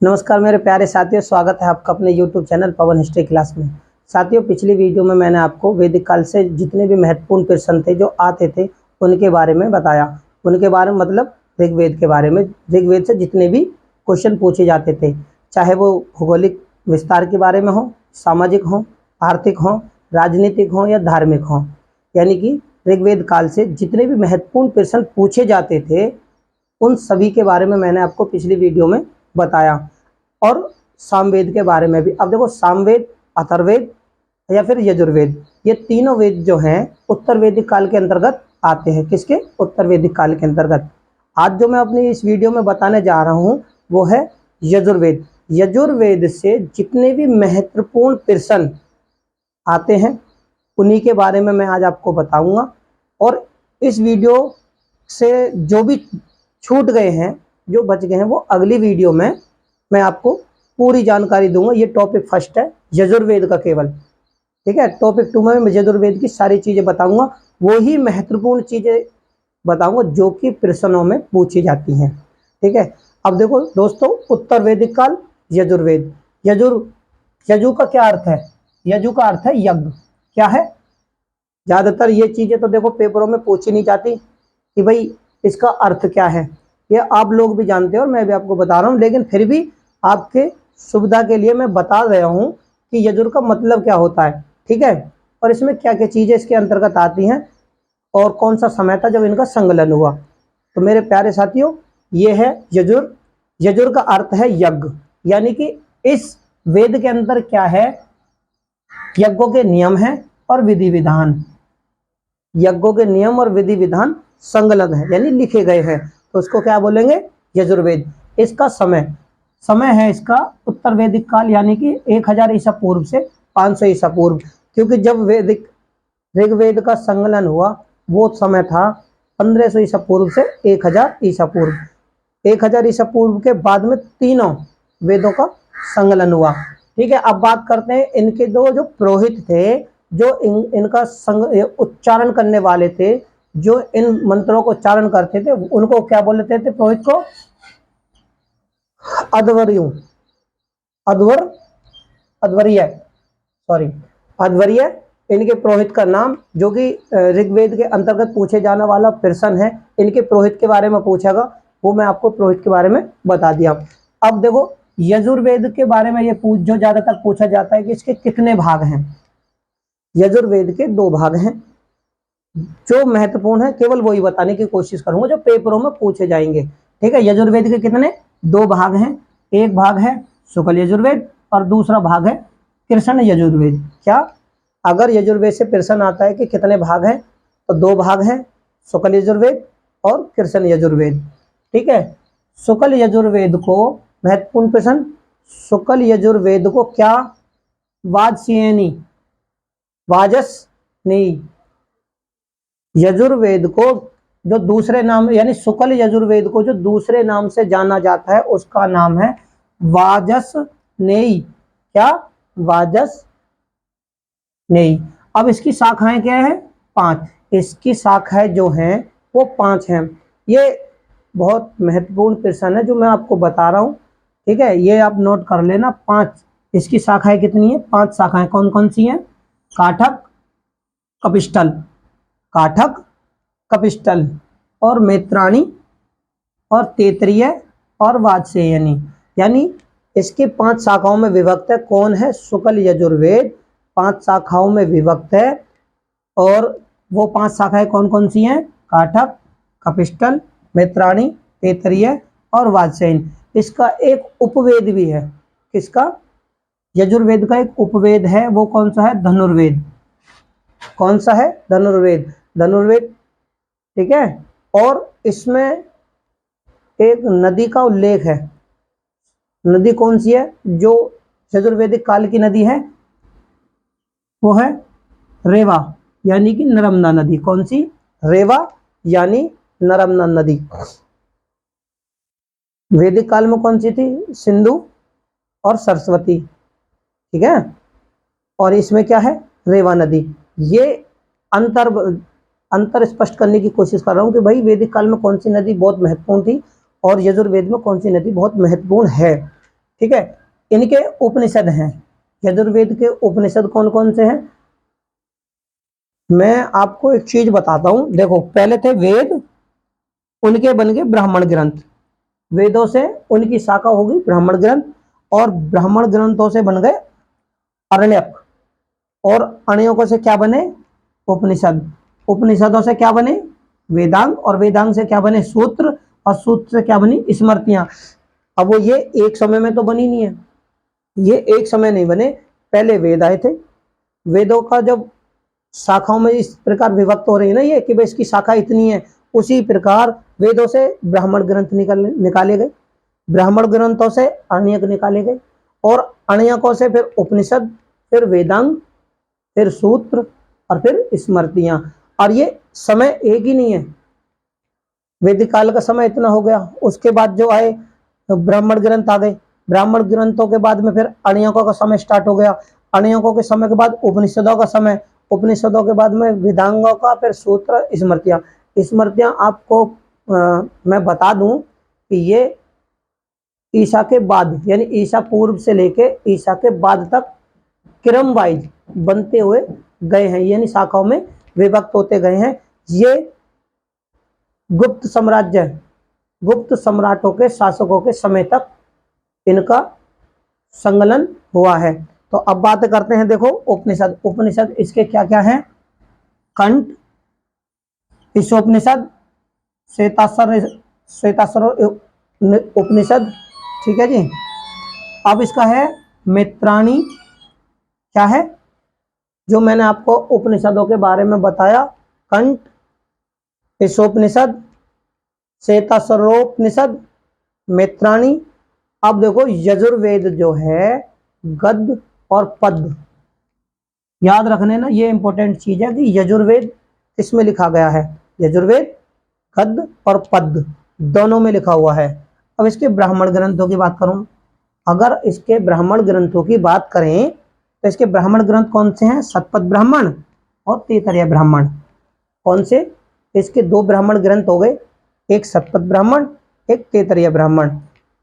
नमस्कार मेरे प्यारे साथियों, स्वागत है आपका अपने YouTube चैनल पवन हिस्ट्री क्लास में। साथियों, पिछली वीडियो में मैंने आपको वैदिक काल से जितने भी महत्वपूर्ण प्रश्न थे जो आते थे उनके बारे में बताया। उनके बारे में मतलब ऋग्वेद के बारे में, ऋग्वेद से जितने भी क्वेश्चन पूछे जाते थे, चाहे वो भौगोलिक विस्तार के बारे में हो, सामाजिक हो, आर्थिक हो, राजनीतिक हो या धार्मिक हो, यानी कि ऋग्वेद काल से जितने भी महत्वपूर्ण प्रश्न पूछे जाते थे उन सभी के बारे में मैंने आपको पिछली वीडियो में बताया। और सामवेद के बारे में भी। अब देखो, सामवेद, अथर्ववेद या फिर यजुर्वेद, ये तीनों वेद जो हैं उत्तर वैदिक काल के अंतर्गत आते हैं। किसके? उत्तर वैदिक काल के अंतर्गत। आज जो मैं अपनी इस वीडियो में बताने जा रहा हूँ वो है यजुर्वेद। यजुर्वेद से जितने भी महत्वपूर्ण प्रश्न आते हैं उन्हीं के बारे में मैं आज आपको बताऊंगा। और इस वीडियो से जो भी छूट गए हैं, जो बच गए हैं, वो अगली वीडियो में मैं आपको पूरी जानकारी दूंगा। ये टॉपिक फर्स्ट है यजुर्वेद का केवल, ठीक है। टॉपिक 2 में मैं यजुर्वेद की सारी चीज़ें बताऊंगा, वो ही महत्वपूर्ण चीज़ें बताऊंगा जो कि प्रश्नों में पूछी जाती हैं, ठीक है। अब देखो दोस्तों, उत्तर वैदिक काल, यजुर्वेद। यजु का क्या अर्थ है? यजु का अर्थ है यज्ञ। क्या है? ज़्यादातर ये चीज़ें तो देखो पेपरों में पूछी नहीं जाती कि भाई इसका अर्थ क्या है। ये आप लोग भी जानते हो और मैं भी आपको बता रहा हूँ, लेकिन फिर भी आपके सुविधा के लिए मैं बता रहा हूँ कि यजुर का मतलब क्या होता है, ठीक है। और इसमें क्या क्या चीज़ें इसके अंतर्गत आती हैं और कौन सा समय था जब इनका संकलन हुआ। तो मेरे प्यारे साथियों, ये है यजुर। यजुर का अर्थ है यज्ञ, यानी कि इस वेद के अंदर क्या है, यज्ञों के नियम हैं और विधि विधान। यज्ञों के नियम और विधि विधान संलग्न है, यानी लिखे गए हैं, तो उसको क्या बोलेंगे? यजुर्वेद। इसका समय है इसका उत्तर वैदिक काल, यानी कि 1000 ईसा पूर्व से 500 ईसा पूर्व। क्योंकि जब वैदिक ऋग्वेद का संकलन हुआ वो समय था 1500 ईसा पूर्व से 1000 ईसा पूर्व। 1000 ईसा पूर्व के बाद में तीनों वेदों का संकलन हुआ, ठीक है। अब बात करते हैं इनके दो जो पुरोहित थे, जो इनका उच्चारण करने वाले थे, जो इन मंत्रों को उच्चारण करते थे, उनको क्या बोलते थे? पुरोहित को अध्वर्यु, अध्वर्य, सॉरी, अध्वर्य इनके पुरोहित का नाम, जो कि ऋग्वेद के अंतर्गत पूछे जाने वाला प्रश्न है। इनके पुरोहित के बारे में पूछेगा, वो मैं आपको पुरोहित के बारे में बता दिया। अब देखो, यजुर्वेद के बारे में ये जो ज्यादातर पूछा जाता है कि इसके कितने भाग हैं। यजुर्वेद के 2 भाग हैं। जो महत्वपूर्ण है केवल वही बताने की कोशिश करूंगा जो पेपरों में पूछे जाएंगे, ठीक है। यजुर्वेद के कितने? 2 भाग हैं। एक भाग है शुक्ल यजुर्वेद और दूसरा भाग है कृष्ण यजुर्वेद। क्या? अगर यजुर्वेद से प्रश्न आता है कि कितने भाग हैं, तो 2 भाग हैं, शुक्ल यजुर्वेद और कृष्ण यजुर्वेद, ठीक है। शुक्ल यजुर्वेद को महत्वपूर्ण प्रश्न, शुक्ल यजुर्वेद को क्या वाजस्येनी, वाजसनी, यजुर्वेद को जो दूसरे नाम, यानी शुक्ल यजुर्वेद को जो दूसरे नाम से जाना जाता है उसका नाम है वाजसनेयी। क्या? वाजसनेयी। अब इसकी शाखाएं क्या है? 5। इसकी शाखाएं जो हैं वो 5 हैं। ये बहुत महत्वपूर्ण प्रश्न है जो मैं आपको बता रहा हूँ, ठीक है। ये आप नोट कर लेना। 5 इसकी शाखाएं कितनी है? 5 शाखाएं कौन कौन सी हैं? काठक, कपिष्टल, काठक, कपिष्टल और मैत्राणी और तैत्तिरीय और वाजसेयनी, यानी इसके 5 शाखाओं में विभक्त है। कौन है? शुक्ल यजुर्वेद 5 शाखाओं में विभक्त है। और वो 5 शाखाएं कौन कौन सी हैं? काठक, कपिष्टल, मैत्राणी, तैत्तिरीय और वाजसेयनी। इसका एक उपवेद भी है। किसका? यजुर्वेद का एक उपवेद है। वो कौन सा है? धनुर्वेद। कौन सा है? धनुर्वेद। धनुर्वेद, ठीक है। और इसमें एक नदी का उल्लेख है। नदी कौन सी है जो यजुर्वेदिक काल की नदी है? वो है रेवा, यानी कि नर्मदा नदी। कौन सी? रेवा यानी नर्मदा नदी। वैदिक काल में कौन सी थी? सिंधु और सरस्वती, ठीक है। और इसमें क्या है? रेवा नदी। ये अंतर स्पष्ट करने की कोशिश कर रहा हूँ कि भाई वैदिक काल में कौन सी नदी बहुत महत्वपूर्ण थी और यजुर्वेद में कौन सी नदी बहुत महत्वपूर्ण है, ठीक है। इनके उपनिषद हैं, यजुर्वेद के उपनिषद कौन कौन से हैं? मैं आपको एक चीज बताता हूं। देखो, पहले थे वेद, उनके बन गए ब्राह्मण ग्रंथ। वेदों से उनकी शाखा होगी ब्राह्मण ग्रंथ, और ब्राह्मण ग्रंथों से बन गए अरण्यक, और अरण्यकों से क्या बने? उपनिषद। उपनिषदों से क्या बने? वेदांग, और वेदांग से क्या बने? सूत्र, और सूत्र से क्या बनी? स्मृतियां। अब वो ये एक समय में तो बनी नहीं है, ये एक समय नहीं बने, पहले वेद आए थे। वेदों का जब शाखाओं में इस प्रकार विभक्त हो रही है ना ये, कि भाई इसकी शाखा इतनी है, उसी प्रकार वेदों से ब्राह्मण ग्रंथ निकाले गए, ब्राह्मण ग्रंथों से अरण्यक निकाले गए, और अरण्यकों से फिर उपनिषद, फिर वेदांग, फिर सूत्र, और फिर स्मृतियां। और ये समय एक ही नहीं है, वैदिक काल का समय इतना हो गया, उसके बाद जो आए ब्राह्मण ग्रंथ आ गए, ब्राह्मण ग्रंथों के बाद में फिर अरण्यकों का समय स्टार्ट हो गया, अरण्यकों के समय के बाद उपनिषदों का समय, उपनिषदों के बाद में वेदांगों का, फिर सूत्र, स्मृतियां। स्मृतियां आपको मैं बता दूं कि ये ईसा के बाद, यानी ईसा पूर्व से लेके ईसा के बाद तक क्रम वाइज बनते हुए गए हैं, यानी शाखाओं में विभक्त होते गए हैं। ये गुप्त साम्राज्य, गुप्त सम्राटों के, शासकों के समय तक इनका संकलन हुआ है। तो अब बात करते हैं, देखो उपनिषद। उपनिषद इसके क्या क्या हैं? कंठ, ईशोपनिषद, श्वेताश्वर उपनिषद, ठीक है जी। अब इसका है मित्राणी, क्या है? जो मैंने आपको उपनिषदों के बारे में बताया, कंठ, ईशोपनिषद, श्वेताश्वरोपनिषद, मित्राणी। अब देखो यजुर्वेद जो है, गद्य और पद्य, याद रखने ना, ये इंपॉर्टेंट चीज है कि यजुर्वेद किसमें लिखा गया है? यजुर्वेद गद्य और पद्य दोनों में लिखा हुआ है। अब इसके ब्राह्मण ग्रंथों की बात करूं, अगर इसके ब्राह्मण ग्रंथों की बात करें तो इसके ब्राह्मण ग्रंथ कौन से हैं? शतपथ ब्राह्मण और तैत्तिरीय ब्राह्मण। कौन से? इसके दो ब्राह्मण ग्रंथ हो गए, एक शतपथ ब्राह्मण, एक तैत्तिरीय ब्राह्मण।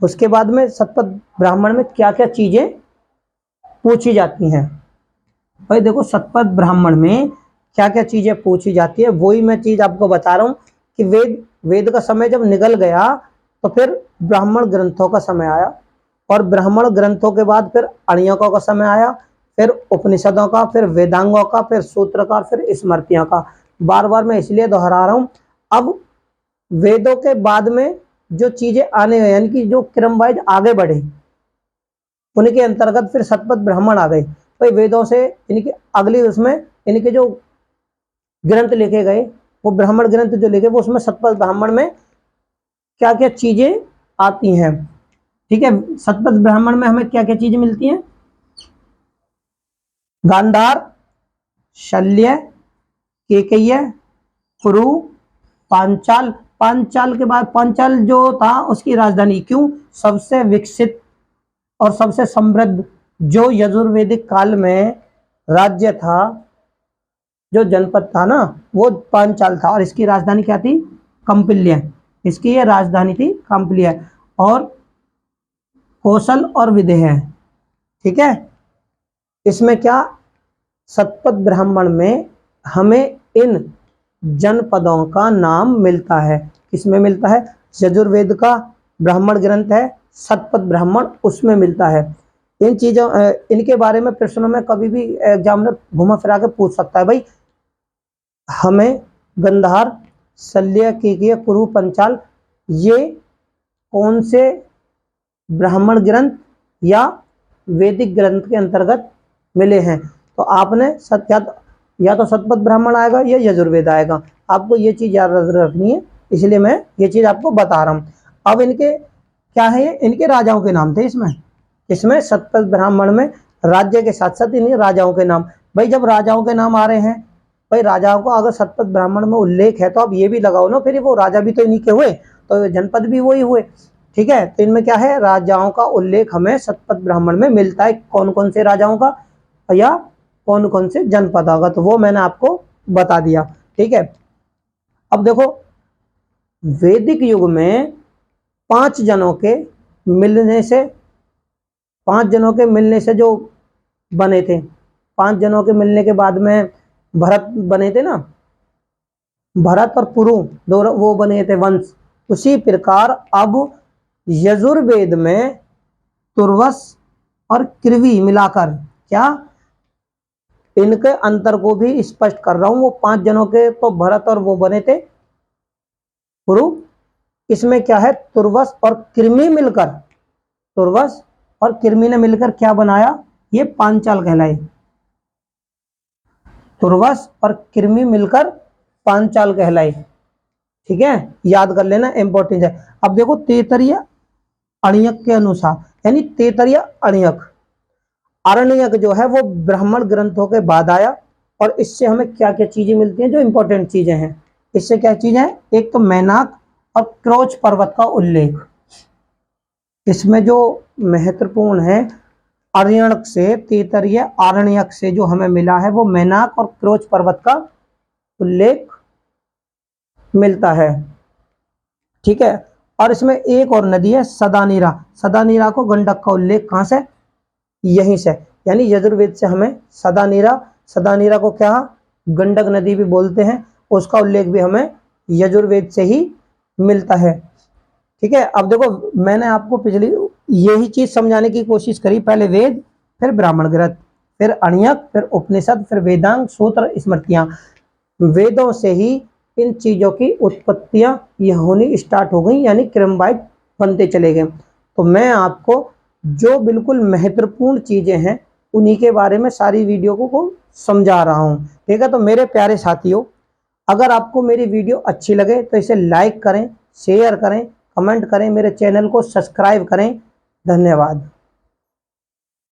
उसके बाद में शतपथ ब्राह्मण में क्या क्या चीजें पूछी जाती हैं? भाई देखो, शतपथ ब्राह्मण में क्या क्या चीजें पूछी जाती है, वही मैं चीज आपको बता रहा हूँ कि वेद का समय जब निकल गया तो फिर ब्राह्मण ग्रंथों का समय आया, और ब्राह्मण ग्रंथों के बाद फिर अरण्यकों का समय आया, फिर उपनिषदों का, फिर वेदांगों का, फिर सूत्र का, फिर स्मृतियों का। बार बार मैं इसलिए दोहरा रहा हूँ। अब वेदों के बाद में जो चीजें आने हैं, यानी कि जो क्रम वाइज आगे बढ़े, उनके अंतर्गत फिर शतपथ ब्राह्मण आ गए। भाई वेदों से इनके अगली उसमें इनके जो ग्रंथ लिखे गए, वो ब्राह्मण ग्रंथ जो लिखे, वो उसमें शतपथ ब्राह्मण में क्या क्या चीजें आती हैं, ठीक है। शतपथ ब्राह्मण में हमें क्या क्या चीजें मिलती हैं? गांधार, शल्य, केकय्य, कुरु, पांचाल। पांचाल के बाद, पांचाल जो था उसकी राजधानी, क्यों? सबसे विकसित और सबसे समृद्ध जो यजुर्वेदिक काल में राज्य था, जो जनपद था ना, वो पांचाल था, और इसकी राजधानी क्या थी? कंपिल्य। इसकी ये राजधानी थी कंपिल्य। और कौशल और विदेह, ठीक है। इसमें क्या, शतपथ ब्राह्मण में हमें इन जनपदों का नाम मिलता है। किसमें मिलता है? यजुर्वेद का ब्राह्मण ग्रंथ है शतपथ ब्राह्मण, उसमें मिलता है। इन चीजों इनके बारे में प्रश्नों में कभी भी एग्जामिनर घुमा फिरा के पूछ सकता है, भाई हमें गंधार, शल्य, केकय्य, कुरु, पंचाल, ये कौन से ब्राह्मण ग्रंथ या वैदिक ग्रंथ के अंतर्गत मिले हैं? तो आपने या तो शतपथ ब्राह्मण आएगा या यजुर्वेद आएगा, आपको ये चीज याद रखनी है, इसलिए मैं ये चीज आपको बता रहा हूँ। अब इनके क्या है, इनके राजाओं के नाम थे इसमें शतपथ ब्राह्मण में राज्य के साथ साथ इन्हीं राजाओं के नाम। भाई जब राजाओं के नाम आ रहे हैं, भाई राजाओं को अगर शतपथ ब्राह्मण में उल्लेख है तो अब ये भी लगाओ ना, फिर वो राजा भी तो इन्हीं के हुए, तो जनपद भी वही हुए, ठीक है। तो इनमें क्या है, राजाओं का उल्लेख हमें शतपथ ब्राह्मण में मिलता है, कौन कौन से राजाओं का या कौन कौन से जनपद होगा, तो वो मैंने आपको बता दिया, ठीक है। अब देखो, वैदिक युग में 5 जनों के मिलने से 5 जनों के मिलने से जो बने थे, 5 जनों के मिलने के बाद में भरत बने थे ना, भरत और पुरु दो वो बने थे वंश। उसी प्रकार अब यजुर्वेद में तुर्वस और कृवि मिलाकर क्या इनके अंतर को भी स्पष्ट कर रहा हूं। वो 5 जनों के तो भरत और वो बने थे पुरु, इसमें क्या है तुर्वस और कृमि मिलकर, तुर्वस और कृमि ने मिलकर क्या बनाया, ये पांचाल कहलाए। तुर्वस और कृमि मिलकर पांचाल कहलाए। ठीक है, याद कर लेना, इंपॉर्टेंट है। अब देखो तेतरीय अण्यक के अनुसार, यानी तेतरीय अण्यक, आरण्यक जो है वो ब्राह्मण ग्रंथों के बाद आया, और इससे हमें क्या क्या चीजें मिलती हैं जो इंपॉर्टेंट चीजें हैं। इससे क्या चीजें हैं, एक तो मैनाक और क्रोच पर्वत का उल्लेख। इसमें जो महत्वपूर्ण है, आरण्यक से, तेतरीय आरण्यक से जो हमें मिला है वो मैनाक और क्रोच पर्वत का उल्लेख मिलता है। ठीक है, और इसमें एक और नदी है सदानीरा, सदानीरा को गंडक का उल्लेख कहां से, यहीं से, यानी यजुर्वेद से हमें सदानीरा, सदानीरा को क्या गंडक नदी भी बोलते हैं, उसका उल्लेख भी हमें यजुर्वेद से ही मिलता है। ठीक है, अब देखो मैंने आपको पिछली यही चीज समझाने की कोशिश करी, पहले वेद, फिर ब्राह्मण ग्रंथ, फिर अण्यक, फिर उपनिषद, फिर वेदांग, सूत्र, स्मृतियां। वेदों से ही इन चीजों की उत्पत्तियां ये होनी स्टार्ट हो गई, यानी क्रमवाइज बनते चले गए। तो मैं आपको जो बिल्कुल महत्वपूर्ण चीजें हैं उन्हीं के बारे में सारी वीडियो को समझा रहा हूं। ठीक है, तो मेरे प्यारे साथियों, अगर आपको मेरी वीडियो अच्छी लगे तो इसे लाइक करें, शेयर करें, कमेंट करें, मेरे चैनल को सब्सक्राइब करें। धन्यवाद।